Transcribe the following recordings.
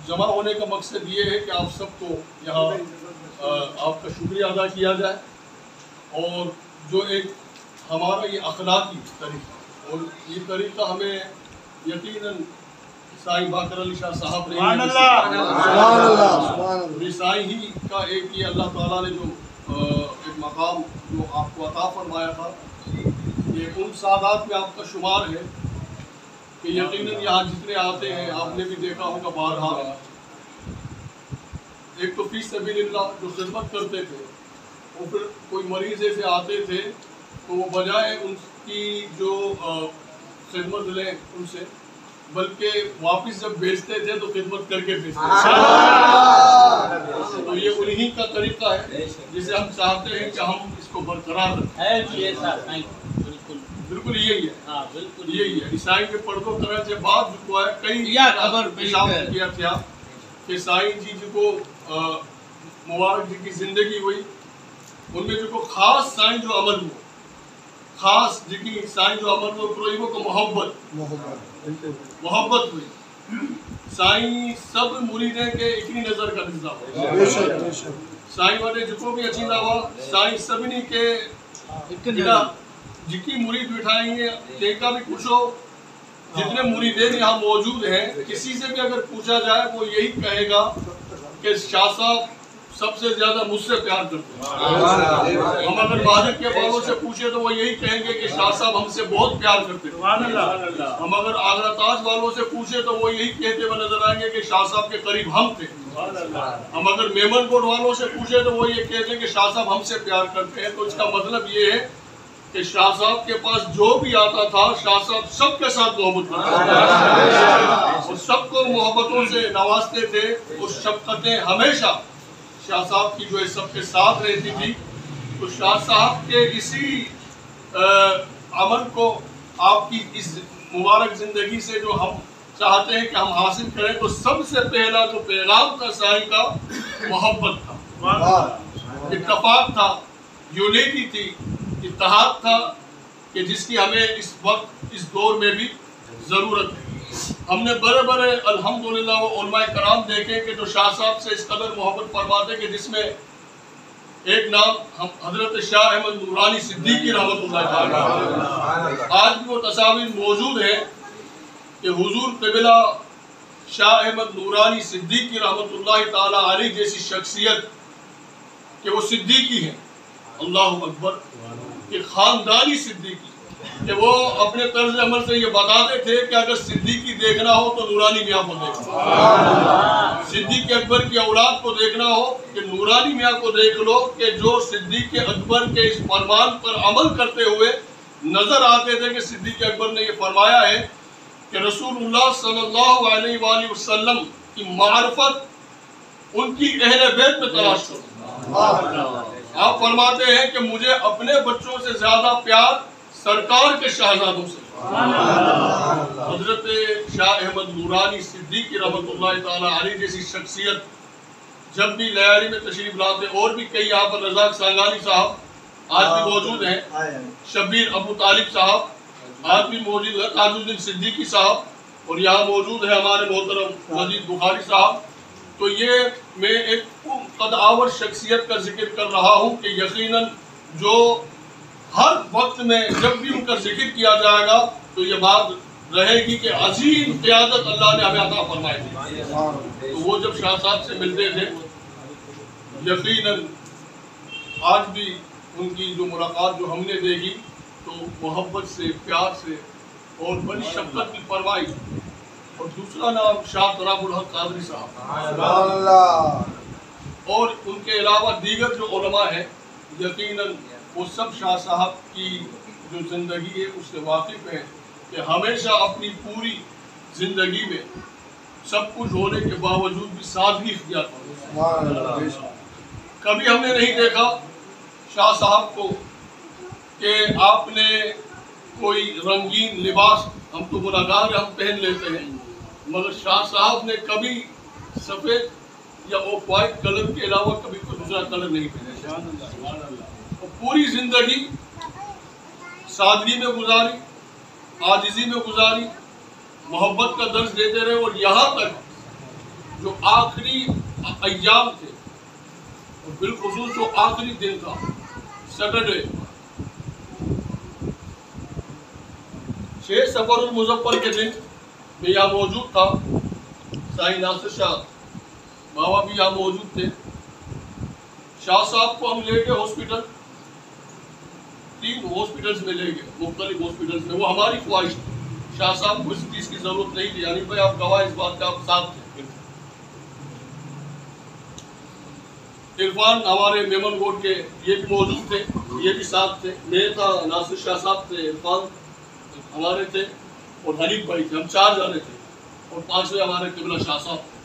जमा होने का मकसद ये है कि आप सबको यहाँ आपका शुक्रिया अदा किया जाए, और जो एक हमारा ये अखलाकी तरीका, और ये तरीका हमें यकीनन साईं बाकर अली शाह साहब ने साईं ही का एक ये अल्लाह ताला ने जो एक मकाम जो आपको अता फरमाया था, ये उन सादात में आपका शुमार है कि यकीनन यहाँ जितने आते हैं, आपने भी देखा होगा बारहा, एक तो फी सबीलिल्लाह जो खिदमत करते थे, और फिर कोई मरीज ऐसे आते थे तो वो बजाय उनकी जो खिदमत लें उनसे, बल्कि वापस जब बेचते थे तो खिदमत करके बेचते थे। तो ये उन्हीं का तरीका है जिसे हम चाहते हैं कि हम इसको बरकरार रखें। बिल्कुल यही है, हाँ बिल्कुल यही है। ईसाई के पर्दों तरह से बात जो है कई खबर किया था कि साईं जी को मुबारक जी की जिंदगी हुई, उनमें जो खास साईं जो अमल हुआ, खास जिकी साईं जो अमल हुआ को मोहब्बत हुई। साईं सब मुरीदें के इतनी नजर का निज़ाम साईं वाले जिको भी अचीदा हुआ, साईं सबनी के जिकी मुरीद बिठाएंगे तेका भी पूछो, जितने मुरीदें यहाँ मौजूद हैं, किसी से भी अगर पूछा जाए वो यही कहेगा कि शाह साहब सबसे ज्यादा मुझसे प्यार करते हैं। हम अगर बाहर के वालों से पूछे तो वो यही कहेंगे कि शाह साहब हमसे बहुत प्यार करते हैं। हम अगर आगरा ताज वालों से पूछे तो वो यही कहते हुए नजर आएंगे कि शाह साहब के करीब हम थे। हम अगर मेमनकोट वालों से पूछे तो वो ये कहते हैं कि शाह साहब हमसे प्यार करते हैं। तो इसका मतलब ये है कि शाह साहब के पास जो भी आता था, शाह साहब सबके साथ मोहब्बत करते थे और सबको मोहब्बतों से नवाजते थे। उस शफकतें हमेशा शाह साहब की जो है सबके साथ रहती थी। तो शाह साहब के इसी अमल को आपकी इस मुबारक जिंदगी से जो हम चाहते हैं कि हम हासिल करें, तो सबसे पहला जो पैगाम था साईं का मोहब्बत था, इत्तेफाक था, यूनिटी थी, इत्तेहाद था, कि जिसकी हमें इस वक्त इस दौर में भी जरूरत है। हमने बड़े बड़े अल्हम्दुलिल्लाह वो उलमाए कराम देखे कि जो शाह साहब से इस कदर मोहब्बत फरमाते कि जिसमें एक नाम हम हजरत शाह अहमद नूरानी सिद्दीकी रहमतुल्लाह अलैह, आज भी वो तस्वीर मौजूद है कि हुजूर क़िबला शाह अहमद नूरानी सिद्दीकी रहमतुल्लाह ताला अलैह जैसी शख्सियत कि वो सिद्दीकी है, अल्लाहु अकबर, कि खानदानी सिद्दीकी, कि वो अपने तर्ज अमल से ये बताते थे कि अगर सिद्दीकी देखना हो तो नूरानी मियाँ को देखो, सिद्दीक अकबर की औलाद को देखना हो कि नूरानी मियाँ को देख लो, कि जो सिद्दीक अकबर के इस फरमान पर अमल करते हुए नजर आते थे कि सिद्दीक अकबर ने ये फरमाया है कि रसूलुल्लाह सल्लल्लाहु अलैहि वसल्लम की मारिफत उनकी अहले बैत में तलाश करो। आप फरमाते हैं कि मुझे अपने बच्चों से ज्यादा प्यार सरकार के शहजादों से। हजरत शाह अहमद नूरानी सिद्दीकी रहमतुल्लाह ताला अलैह जैसी शख्सियत जब भी लयारी में तशरीफ लाते, और भी कई यहाँ पर रज़ाक सांगानी साहब आज भी मौजूद हैं, शब्बीर अबू तालिब साहब आज भी मौजूद है, ताजुद्दीन सिद्दीकी साहब, और यहाँ मौजूद है हमारे मोहतरम मजीद बुखारी साहब। तो ये मैं एक कदावर शख्सियत का जिक्र कर रहा हूँ कि यकीनन जो हर वक्त में जब भी उनका जिक्र किया जाएगा तो ये बात रहेगी कि अजीम क़ियादत अल्लाह ने हमें अता फरमाई थी। तो वो जब शाह साहब से मिलते थे, यकीनन आज भी उनकी जो मुलाकात जो हमने देखी तो मोहब्बत से, प्यार से और बड़ी शफ़क़त की परवाही। और दूसरा नाम शाह तराबुल हक कादरी साहब, और उनके अलावा दीगर जो उलमा है, यकीनन वो सब शाह साहब की जो ज़िंदगी है उससे वाकिफ़ है कि हमेशा अपनी पूरी ज़िंदगी में सब कुछ होने के बावजूद भी सादगी इख्तियार किया। कभी हमने नहीं देखा शाह साहब को कि आपने कोई रंगीन लिबास, हम तो गुनाहगार हम पहन लेते हैं, मगर शाह साहब ने कभी सफ़ेद या ऑफ वाइट कलर के अलावा कभी कोई दूसरा कलर नहीं पहना। और पूरी जिंदगी सादगी में गुजारी, आजिज़ी में गुजारी, मोहब्बत का दर्ज देते रहे, और यहाँ तक जो आखिरी अय्याम थे और बिलखुसूस जो आखिरी दिन था सैटरडे 6 सफरुल मुज़फ्फर के दिन मैं यहाँ मौजूद था। साईं नासिर शाह बाबा भी यहाँ मौजूद थे। शाह साहब को हम ले गए हॉस्पिटल, 3 हॉस्पिटल्स में ले गए, मुख्तलिफ हॉस्पिटल्स में। वो हमारी ख्वाहिश थी, शाह साहब को इस चीज़ की जरूरत नहीं थी। यानी भाई आप गवाह इस बात का, आप साथ थे। इरफान हमारे मेमन रोड के ये भी मौजूद थे, ये भी साथ थे। मैं था, नासिर शाह साहब थे, इरफान हमारे थे और हनीफ भाई थे। हम 4 जाने थे और 5वें हमारे किबला शाह साहब थे।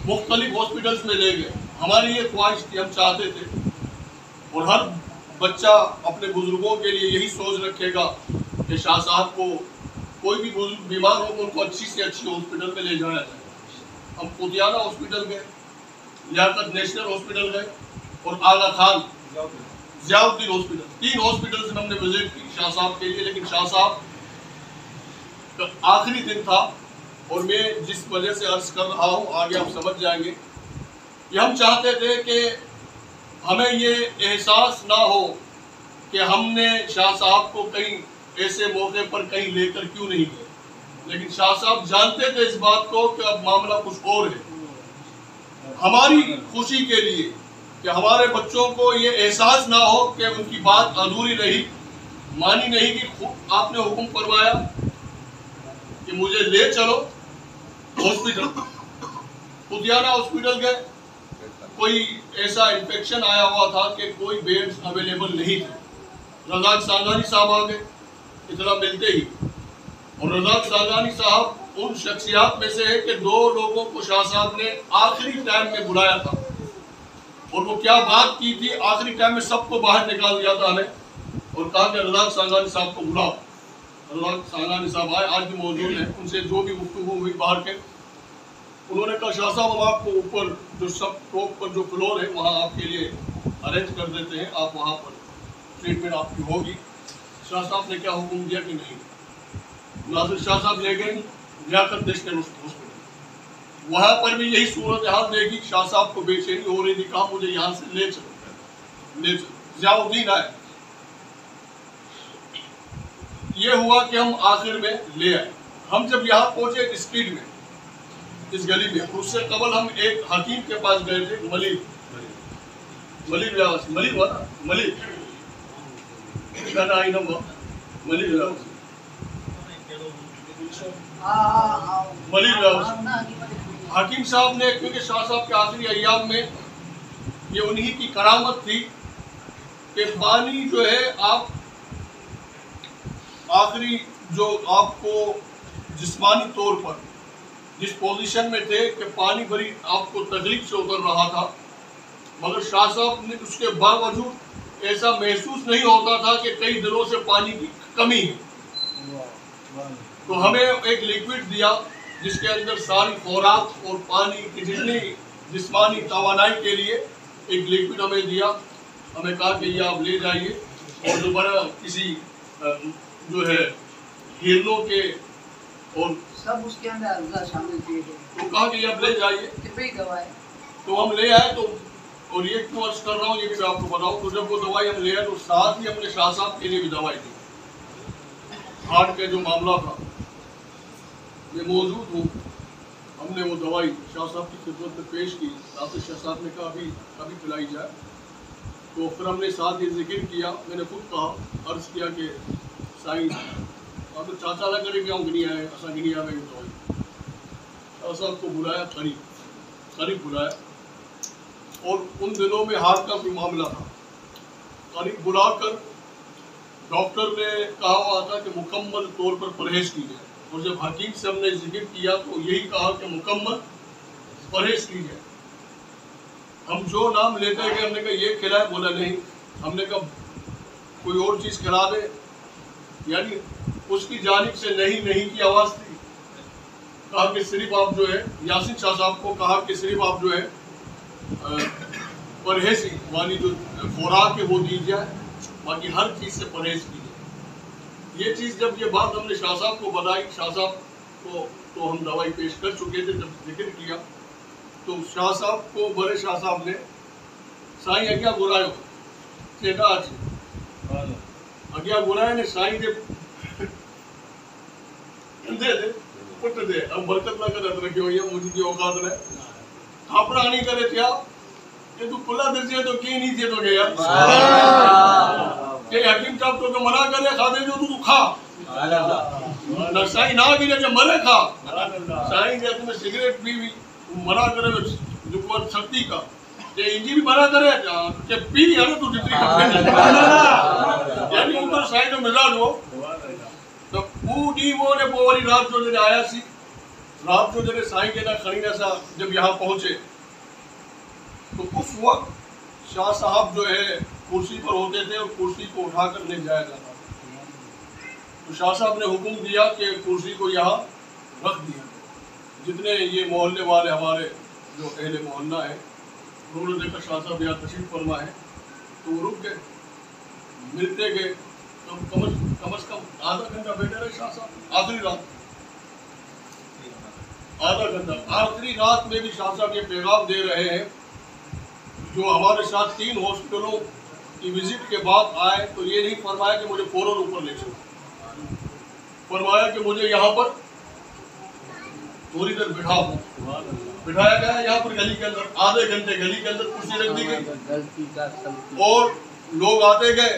मुख्तलिफ हॉस्पिटल्स में ले गए। हमारी ये ख्वाहिश थी, हम चाहते थे, और हर बच्चा अपने बुजुर्गों के लिए यही सोच रखेगा कि शाह साहब को कोई भी बुजुर्ग बीमार हो तो उनको अच्छी से अच्छी हॉस्पिटल में ले जाया जाए। हम कुतियाना हॉस्पिटल गए, लियाकत नेशनल हॉस्पिटल गए और आगा खान ज़ियाउद्दीन हॉस्पिटल, 3 हॉस्पिटल्स में हमने विजिट की शाह साहब के लिए। लेकिन शाह साहब का आखिरी दिन था और मैं जिस वजह से अर्ज कर रहा हूँ आगे आप समझ जाएंगे कि हम चाहते थे कि हमें ये एहसास ना हो कि हमने शाह साहब को कहीं ऐसे मौके पर कहीं लेकर क्यों नहीं गए। लेकिन शाह साहब जानते थे इस बात को कि अब मामला कुछ और है। हमारी खुशी के लिए कि हमारे बच्चों को ये एहसास ना हो कि उनकी बात अधूरी रही, मानी नहीं, कि आपने हुक्म फरमाया कि मुझे ले चलो हॉस्पिटल। कुतियाना हॉस्पिटल गए, कोई ऐसा इन्फेक्शन आया हुआ था कि कोई बेड्स अवेलेबल नहीं थे। रज़ाक सांगानी साहब आ गए इतना मिलते ही, और रज़ाक सांगानी साहब उन शख्सियात में से है कि 2 लोगों को शाह साहब ने आखिरी टाइम में बुलाया था। और वो क्या बात की थी, आखिरी टाइम में सबको बाहर निकाल दिया था हमें और कहा कि रज़ाक सांगानी साहब को बुलाओ। रज़ाक सांगानी साहब आए, आज भी मौजूद हैं। उनसे जो भी गुफ्तगू हुई बाहर के, उन्होंने कहा शाह साहब हम आपको ऊपर जो सब टॉप पर जो फ्लोर है वहाँ आपके लिए अरेंज कर देते हैं, आप वहाँ पर ट्रीटमेंट आपकी होगी। शाह साहब ने क्या हुक्म दिया कि नहीं, नासिर शाह साहब ले गए लियाकत नेशनल हॉस्पिटल। वहाँ पर भी यही सूरत हाल देखी, शाह साहब को बेचैनी हो रही थी, कहा मुझे यहाँ से ले चलो। ज़ियाउद्दीन आए, ये हुआ कि हम आखिर में ले आए। हम जब यहाँ पहुंचे स्ट्रीट में, इस गली में, उससे कबल हम एक हकीम के पास गए थे, मलिक हकीम साहब ने, क्योंकि शाह साहब के आखिरी अय्याम में ये उन्हीं की करामत थी कि पानी जो है आप आखिरी जो आपको जिस्मानी तौर पर जिस पोजीशन में थे कि पानी बड़ी आपको तकलीफ से उतर रहा था, मगर शाह साहब ने उसके बावजूद ऐसा महसूस नहीं होता था कि कई दिनों से पानी की कमी है। तो हमें एक लिक्विड दिया जिसके अंदर सारी खुराक और पानी की जितनी जिस्मानी तवानाई के लिए एक लिक्विड हमें दिया। हमें कहा कि ये आप ले जाइए और दोबारा किसी जो है हिरनों के और सब उसके अंदर शामिल किए गए, तो कहा कि आप ले जाइए। कितनी दवाएं तो हम ले आए। तो और ये क्यों अर्ज कर रहा हूँ ये भी मैं आपको बताऊँ। तो जब वो दवाई हम ले आए तो साथ ही हमने शाह साहब के लिए भी दवाई दी। हार्ट का जो मामला था, मैं मौजूद हूँ, हमने वो दवाई शाह साहब की खिदमत में पेश की। नासिर शाह साहब ने कहा अभी पिलाई जाए। तो फिर हमने साथ ही जिक्र किया, मैंने खुद कहा, अर्ज किया कि साईं आप तो चाचा ना करें क्या गिनी आए, ऐसा गिनी आए दवाई। शाह साहब को बुलाया, करीब बुलाया, और उन दिनों में हार्ट का कोई मामला था। करीब बुलाकर डॉक्टर ने कहा हुआ था कि मुकम्मल तौर पर परहेज कीजिए, और जब हकीम से हमने जिक्र किया तो यही कहा कि मुकम्मल परहेज कीजिए। हम जो नाम लेते गए, हमने कहा ये खिलाए, बोला नहीं। हमने कहा कोई और चीज़ खिला दे, यानी उसकी जानिब से नहीं की आवाज़ थी। कहा कि सिर्फ आप जो है, यासिन शाह साहब को कहा कि सिर्फ आप जो है परहेज वाली जो खुराक है वो दीजिए, बाकी हर चीज़ से परहेज कीजिए। ये चीज़ जब ये बात हमने शाह साहब को बताई, शाह साहब को तो हम दवाई पेश कर चुके थे जब जिक्र किया। तो शाह साहब को बड़े शाह साहब ने साईं अज्ञा बुरायो चेता अच्छी अज्ञा बुराए ने साईं दे दे पुट दे अब बरकत ना करे रखियो ये मुझी की औकात ने थापड़ा नहीं करे क्या कि तू पुला दर्जे तो की नहीं थे तो गया के हकीम साहब तो मना करे खादे जो तू खा ना साईं ना गिरे जे मरे खा साईं जे तुम्हें सिगरेट पी मना करे जो पर शक्ति का जे इंजी भी मना करे के पी हरे तू जितनी यानी ऊपर साईं जो मिजाज हो तो पूरी वो ने पोवरी रात जो जने आया सी रात जो जने साईं के ना खड़ी ना सा जब यहाँ पहुंचे तो उस वक्त शाह साहब जो है कुर्सी पर होते थे और कुर्सी को उठाकर ले जाया जाता तो शाह साहब ने हुक्म दिया कि कुर्सी को यहाँ रख दिया। जितने ये मोहल्ले वाले हमारे जो अहले मोहल्ला है उन्होंने देखा शाह साहब यहाँ तशरीफ फरमा है तो वो रुक गए मिलते गए कम से कम आधा घंटा बैठे रहे शाह साहब आखिरी रात आधा घंटा आखिरी रात में भी शाह साहब ये पैगाम दे रहे हैं जो हमारे साथ 3 हॉस्पिटलों की विजिट के बाद आए तो ये नहीं फरमाया कि मुझे फौरन ऊपर ले चलो फरमाया कि मुझे यहाँ पर थोड़ी देर बिठाया गया यहाँ पर गली के अंदर आधे घंटे गली के अंदर कुर्सी रख दी गई और लोग आते गए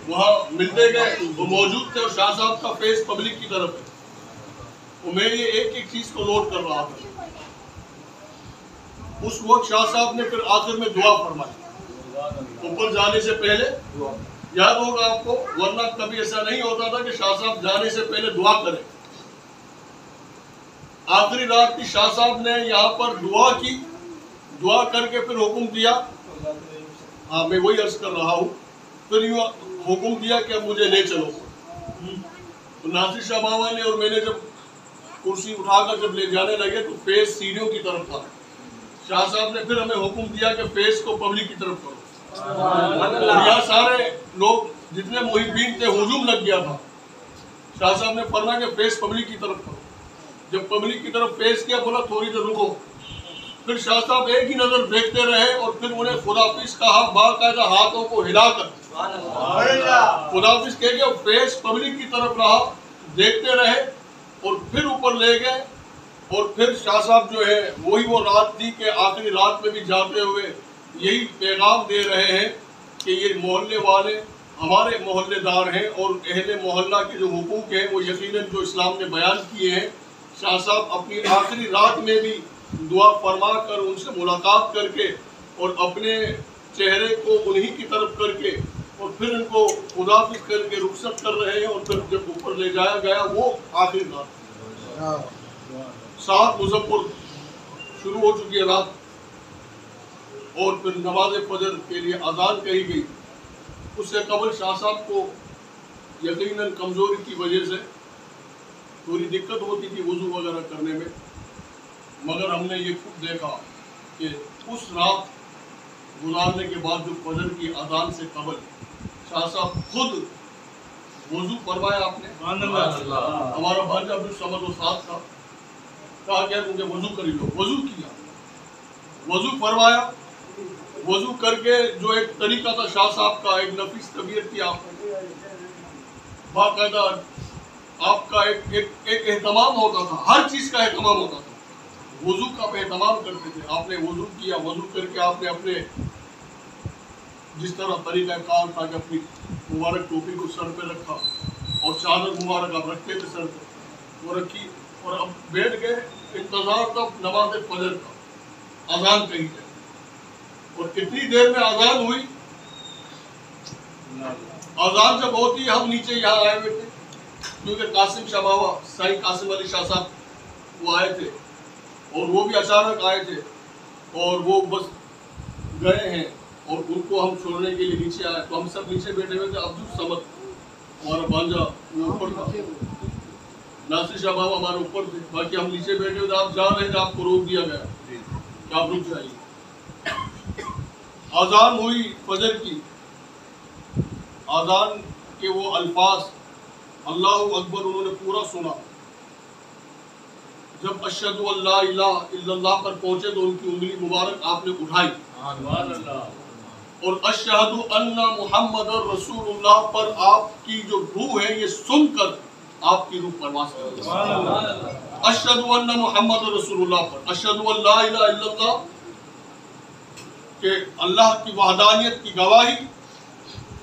वहाँ मिलते गए वो मौजूद थे और शाह साहब का फेस पब्लिक की तरफ है तो मैं ये एक एक चीज को नोट कर रहा था। उस वक्त शाह साहब ने फिर आखिर में दुआ फरमाई ऊपर जाने से पहले याद होगा आपको वरना कभी ऐसा नहीं होता था कि शाह साहब जाने से पहले दुआ करें। आखिरी रात की शाह साहब ने यहाँ पर दुआ की दुआ करके फिर हुक्म दिया हाँ मैं वही अर्ज कर रहा हूँ फिर यूँ हुक्म दिया कि अब मुझे ले चलो तो नासिर शाह बाबा ने और मैंने जब कुर्सी उठाकर जब ले जाने लगे तो फेस सीढ़ियों की तरफ था। शाह साहब ने फिर हमें हुक्म दिया कि फेस को पब्लिक की तरफ करो। यहाँ सारे लोग जितने मुहिब्बीन थे हुजूम लग गया था। शाह साहब ने फरमाया कि फेस पब्लिक की तरफ करो। जब पब्लिक की तरफ फेस किया बोला थोड़ी देर रुको। फिर शाह साहब एक ही नजर देखते रहे और फिर उन्हें खुदाफिज कहा बाकायदा हाथों को हिलाकर खुदाफिज कह के फेस पब्लिक की तरफ रहा देखते रहे और फिर ऊपर ले गए और फिर शाह साहब जो है वही वो रात थी कि आखिरी रात में भी जाते हुए यही पैगाम दे रहे हैं कि ये मोहल्ले वाले हमारे मोहल्लेदार हैं और अहले मोहल्ला के जो हुकूक हैं वो यकीनन जो इस्लाम ने बयान किए हैं। शाह साहब अपनी आखिरी रात में भी दुआ फरमा कर उनसे मुलाकात करके और अपने चेहरे को उन्हीं की तरफ करके और फिर उनको खुदाफिज करके रुखसत कर रहे हैं और फिर जब ऊपर ले जाया गया वो आखिरी रात 7 मुज़फ़्फ़र शुरू हो चुकी है रात और फिर नमाज फजर के लिए अजान कही गई। उससे कबल शाह साहब को यकीनन कमज़ोरी की वजह से थोड़ी दिक्कत होती थी वज़ू वगैरह करने में मगर हमने ये खुद देखा कि उस रात गुजारने के बाद जो फजर की अजान से कबल शाह साहब खुद वज़ू फरमाया आपने हमारा भांजा अब्दुल समद वो साथ था कहा क्या मुझे वज़ू कर लो वज़ू किया वज़ू फरमाया वज़ू करके जो एक तरीका था शाह साहब का एक नफीस तबीयत थी आप बाकायदा आपका एक एहतमाम होता था हर चीज़ का एहतमाम होता था वज़ू का एहतमाम करते थे। आपने वज़ू किया वज़ू करके आपने अपने जिस तरह तरीका कार था कि अपनी मुबारक टोपी को सर पे रखा और चादर मुबारक आप रखते थे सर पे वो रखी और अब बैठ गए इंतजार तब नमाज फजर का अजान कही जाए और कितनी देर में अजान हुई। अजान जब होती हम नीचे यहाँ आए हुए थे क्योंकि कासिम शाह बाबा साईं कासिम अली शाह साहब वो आए थे और वो भी अचानक आए थे और वो बस गए हैं और उनको हम छोड़ने के लिए नीचे आए तो हम सब नीचे बैठे हुए थे। अब्दुल समद हमारा भांजा वो ऊपर था नासिर शाह बाबा हमारे ऊपर थे बाकी हम नीचे बैठे हुए थे। आप जा रहे थे आपको रोक दिया गया कि आप रुक जाइए। अजान हुई फजर की अजान के वो अल्फाज अल्लाहु अकबर उन्होंने पूरा सुना जब अशहदु अल्ला इलाहा इल्लल्लाह पर पहुंचे तो उनकी उंगली मुबारक आपने उठाई और अशहदु अन्ना मुहम्मदुर रसूलुल्लाह पर आपकी जो रूह है ये सुनकर आपकी रूह परवास कर गई। अशहदु अन्ना मुहम्मदुर रसूलुल्लाह पर अशहदु अल्ला इलाहा इल्लल्लाह के अल्लाह की वहदानियत की गवाही,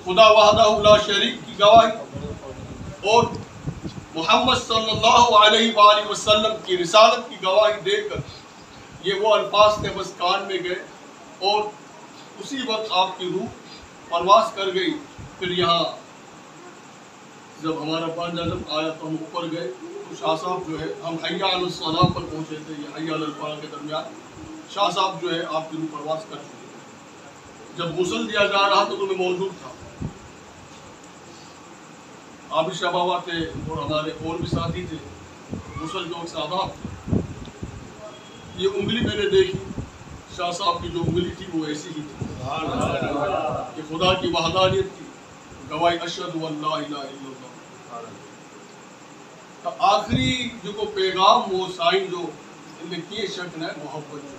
खुदा वहदहु ला शरीक की गवाही और मोहम्मद सल्लल्लाहु अलैहि वसल्लम की रिसालत की गवाही देकर ये वो अल्फाज थे बस कान में गए और उसी वक्त आपकी रूह परवास कर गई। फिर यहाँ जब हमारा पांच आजम आया तो हम ऊपर गए तो शाह साहब जो है हम हय्या अलल सलाह पर पहुँचे थे, ये हय्या अलल फलाह के दरमियान शाह साहब जो है आपकी रूह परवास कर चुके थे। जब गुस्ल दिया जा रहा था तो मैं मौजूद था, आबिशा बाबा थे और हमारे और भी साथी थे, गुस्ल जो सादाब थे। ये उंगली मैंने देखी, शाह साहब की जो उंगली थी वो ऐसी ही थी कि खुदा की वहदानियत की गवाही अशहदु अल्ला इलाहा इल्लल्लाह। तो आखिरी जो को पैगाम वो साईं जो इनने किए शक न मोहब्बत जो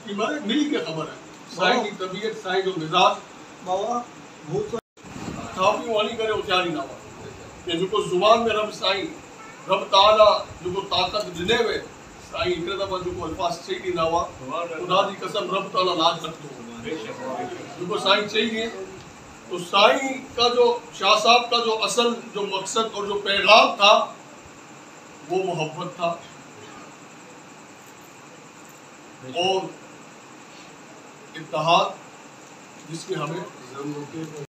कि मारे मिल के खबर है साईं की तबीयत, साईं जो मिजाज बाबा थापी वाली करे उचारी ना कि जो को जुबान में रब साईं रब ताला जो को ताकत दिने हुए साईं इकरे दफा जो को अल्फाज चाहिए ना हुआ खुदा दी कसम रब ताला लाज रख दो जो को साईं चाहिए। तो साईं का जो शाह साहब का जो असल जो मकसद और जो पैगाम था वो मोहब्बत था और इत्तेहाद जिसकी हमें जरूरत है।